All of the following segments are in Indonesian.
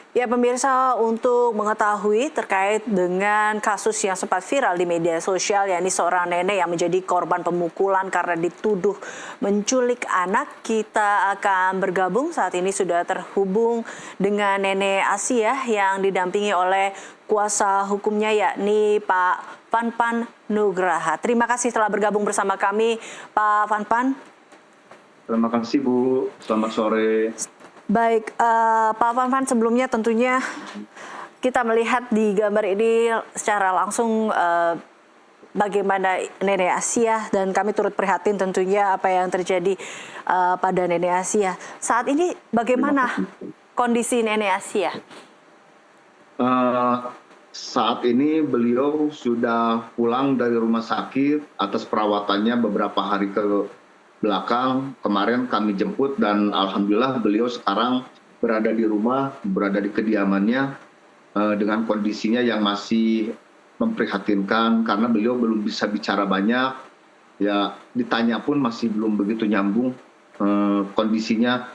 Ya pemirsa, untuk mengetahui terkait dengan kasus yang sempat viral di media sosial, yakni seorang nenek yang menjadi korban pemukulan karena dituduh menculik anak, kita akan bergabung saat ini sudah terhubung dengan Nenek Asia yang didampingi oleh kuasa hukumnya yakni Pak Fanpan Nugraha. Terima kasih telah bergabung bersama kami Pak Fanpan. Terima kasih Bu, selamat sore. Baik, Pak Fanpan, sebelumnya tentunya kita melihat di gambar ini secara langsung bagaimana Nenek Asia, dan kami turut prihatin tentunya apa yang terjadi pada Nenek Asia. Saat ini bagaimana kondisi Nenek Asia? Saat ini beliau sudah pulang dari rumah sakit atas perawatannya beberapa hari ke belakang. Kemarin kami jemput dan alhamdulillah beliau sekarang berada di rumah, berada di kediamannya dengan kondisinya yang masih memprihatinkan karena beliau belum bisa bicara banyak. Ya, ditanya pun masih belum begitu nyambung. Kondisinya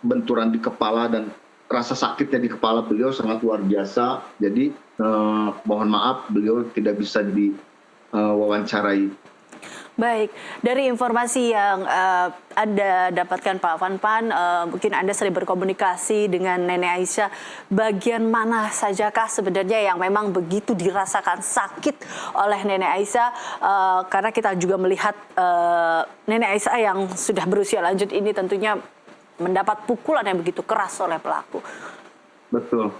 benturan di kepala dan rasa sakitnya di kepala beliau sangat luar biasa. Jadi mohon maaf beliau tidak bisa diwawancarai. Baik, dari informasi yang Anda dapatkan Pak Fanpan, mungkin Anda sering berkomunikasi dengan Nenek Aisyah, bagian mana sajakah sebenarnya yang memang begitu dirasakan sakit oleh Nenek Aisyah, karena kita juga melihat Nenek Aisyah yang sudah berusia lanjut ini tentunya mendapat pukulan yang begitu keras oleh pelaku. Betul,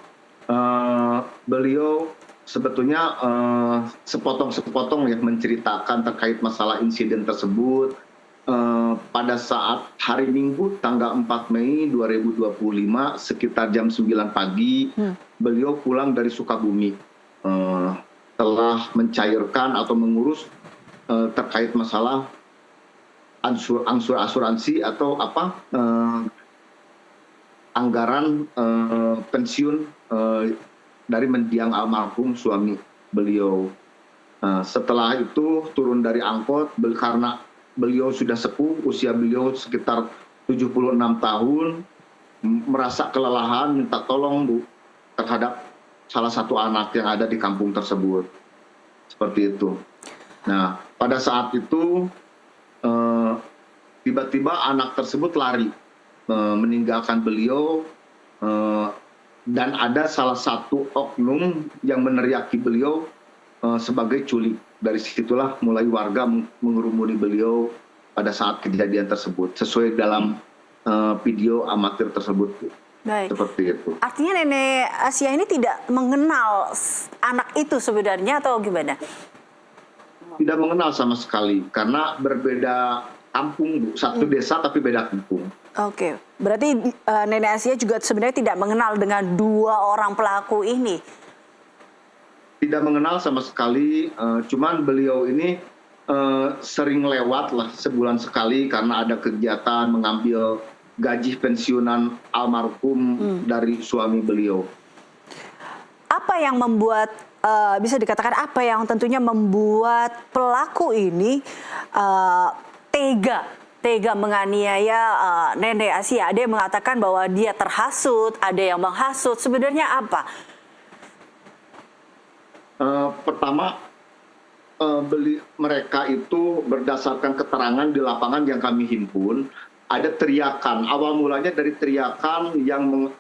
beliau sebetulnya sepotong-sepotong yang menceritakan terkait masalah insiden tersebut. Pada saat hari Minggu tanggal 4 Mei 2025 sekitar jam 9 pagi beliau pulang dari Sukabumi, telah mencairkan atau mengurus terkait masalah asuransi atau anggaran pensiun dari mendiang almarhum suami beliau. Setelah itu turun dari angkot karena beliau sudah sepuh, usia beliau sekitar 76 tahun, merasa kelelahan, minta tolong Bu terhadap salah satu anak yang ada di kampung tersebut. Seperti itu. Nah, pada saat itu tiba-tiba anak tersebut lari meninggalkan beliau, dan ada salah satu oknum yang meneriaki beliau sebagai culik. Dari situlah mulai warga mengerumuni beliau pada saat kejadian tersebut, sesuai dalam video amatir tersebut. Baik. Seperti itu. Artinya Nenek Asia ini tidak mengenal anak itu sebenarnya atau gimana? Tidak mengenal sama sekali, karena berbeda kampung Bu. Satu desa tapi beda kampung. Oke, berarti Nenek Asia juga sebenarnya tidak mengenal dengan dua orang pelaku ini? Tidak mengenal sama sekali, cuman beliau ini sering lewat lah sebulan sekali karena ada kegiatan mengambil gaji pensiunan almarhum dari suami beliau. Apa yang membuat, bisa dikatakan apa yang tentunya membuat pelaku ini tega menganiaya Nenek Asia? Ada yang mengatakan bahwa dia terhasut, ada yang menghasut. Sebenarnya apa? Pertama, mereka itu berdasarkan keterangan di lapangan yang kami himpun, ada teriakan. Awal mulanya dari teriakan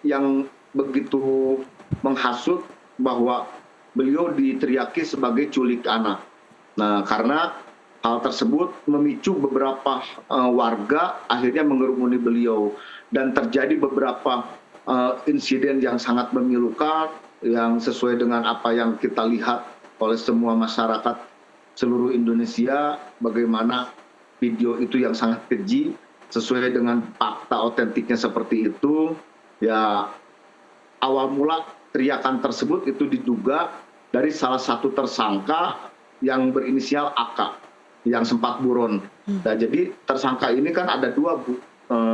yang begitu menghasut bahwa beliau diteriaki sebagai culik anak. Nah, karena hal tersebut memicu beberapa warga akhirnya mengerumuni beliau, dan terjadi beberapa insiden yang sangat memilukan yang sesuai dengan apa yang kita lihat oleh semua masyarakat seluruh Indonesia, bagaimana video itu yang sangat keji sesuai dengan fakta otentiknya seperti itu. Ya, awal mula teriakan tersebut itu diduga dari salah satu tersangka yang berinisial AK yang sempat buron. Nah, jadi tersangka ini kan ada dua Bu,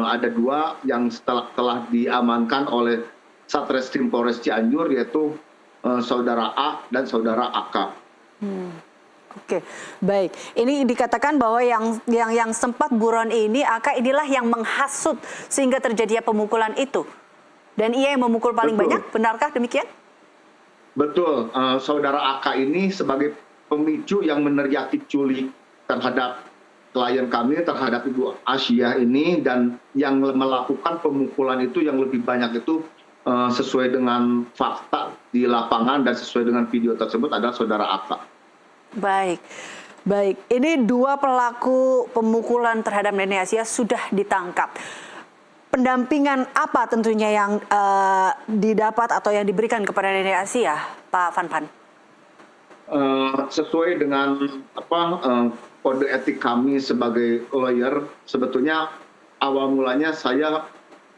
ada dua yang telah diamankan oleh Satreskrim Polres Cianjur, yaitu saudara A dan saudara AK. Oke, baik. Ini dikatakan bahwa yang sempat buron ini AK inilah yang menghasut sehingga terjadinya pemukulan itu. Dan ia yang memukul paling Betul. banyak, benarkah demikian? Betul, saudara AK ini sebagai pemicu yang meneriaki culik terhadap klien kami, terhadap Ibu Asia ini, dan yang melakukan pemukulan itu yang lebih banyak itu sesuai dengan fakta di lapangan dan sesuai dengan video tersebut adalah saudara AK. Baik, baik. Ini dua pelaku pemukulan terhadap Nenek Asia sudah ditangkap. Pendampingan apa tentunya yang didapat atau yang diberikan kepada Nenek Asia, Pak Van Pan? Sesuai dengan kode etik kami sebagai lawyer, sebetulnya awal mulanya saya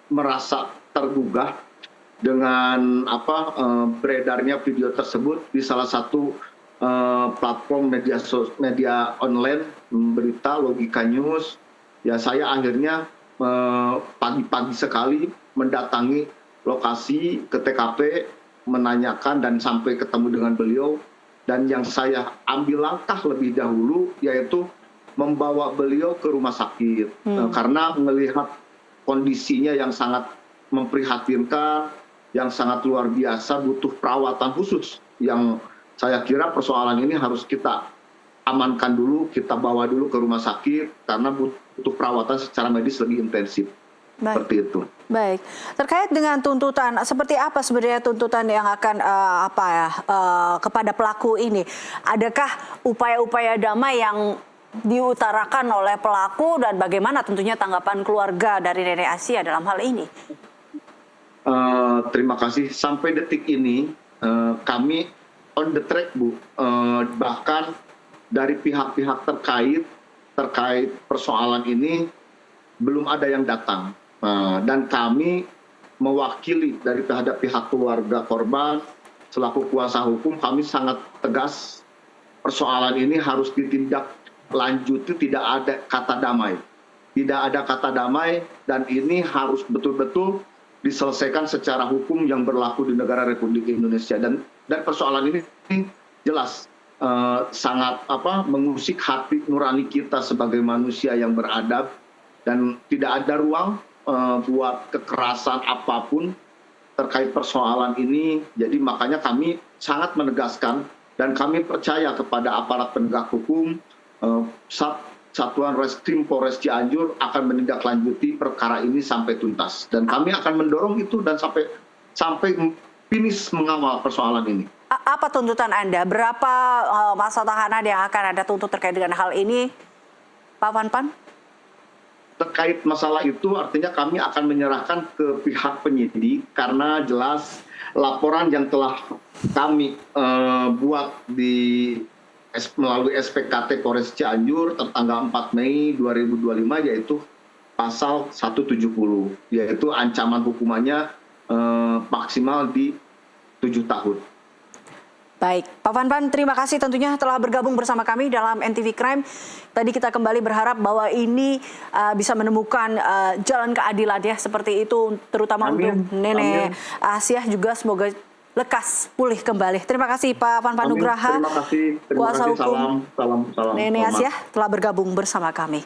merasa tergugah dengan beredarnya video tersebut di salah satu platform media online berita Logika News. Ya, saya akhirnya pagi-pagi sekali mendatangi lokasi ke TKP, menanyakan dan sampai ketemu dengan beliau, dan yang saya ambil langkah lebih dahulu yaitu membawa beliau ke rumah sakit karena melihat kondisinya yang sangat memprihatinkan, yang sangat luar biasa, butuh perawatan khusus, yang saya kira persoalan ini harus kita amankan dulu, kita bawa dulu ke rumah sakit karena butuh perawatan secara medis lebih intensif. Baik. Seperti itu. Baik. Terkait dengan tuntutan, seperti apa sebenarnya tuntutan yang akan kepada pelaku ini? Adakah upaya-upaya damai yang diutarakan oleh pelaku dan bagaimana tentunya tanggapan keluarga dari Nenek Asia dalam hal ini? Terima kasih. Sampai detik ini kami on the track, Bu. Bahkan dari pihak-pihak terkait persoalan ini belum ada yang datang, dan kami mewakili dari pihak keluarga korban selaku kuasa hukum, kami sangat tegas persoalan ini harus ditindaklanjuti, tidak ada kata damai, dan ini harus betul-betul diselesaikan secara hukum yang berlaku di negara Republik Indonesia, dan persoalan ini jelas sangat mengusik hati nurani kita sebagai manusia yang beradab, dan tidak ada ruang buat kekerasan apapun terkait persoalan ini. Jadi makanya kami sangat menegaskan dan kami percaya kepada aparat penegak hukum. Satuan Reskrim Polres Cianjur akan menindaklanjuti perkara ini sampai tuntas, dan kami akan mendorong itu dan sampai finish mengawal persoalan ini. Apa tuntutan Anda? Berapa masa tahanan yang akan Anda tuntut terkait dengan hal ini, Pak Van Pan? Terkait masalah itu artinya kami akan menyerahkan ke pihak penyidik karena jelas laporan yang telah kami buat melalui SPKT Polres Cianjur tertanggal 4 Mei 2025 yaitu pasal 170, yaitu ancaman hukumannya maksimal di 7 tahun. Baik, Pak Van Pan, terima kasih tentunya telah bergabung bersama kami dalam NTV Crime. Tadi kita kembali berharap bahwa ini bisa menemukan jalan keadilan ya, seperti itu, terutama untuk Nenek Asia, juga semoga lekas pulih kembali. Terima kasih Pak Van Pan Nugraha, Terima kasih. kuasa hukum salam Nenek Asia telah bergabung bersama kami.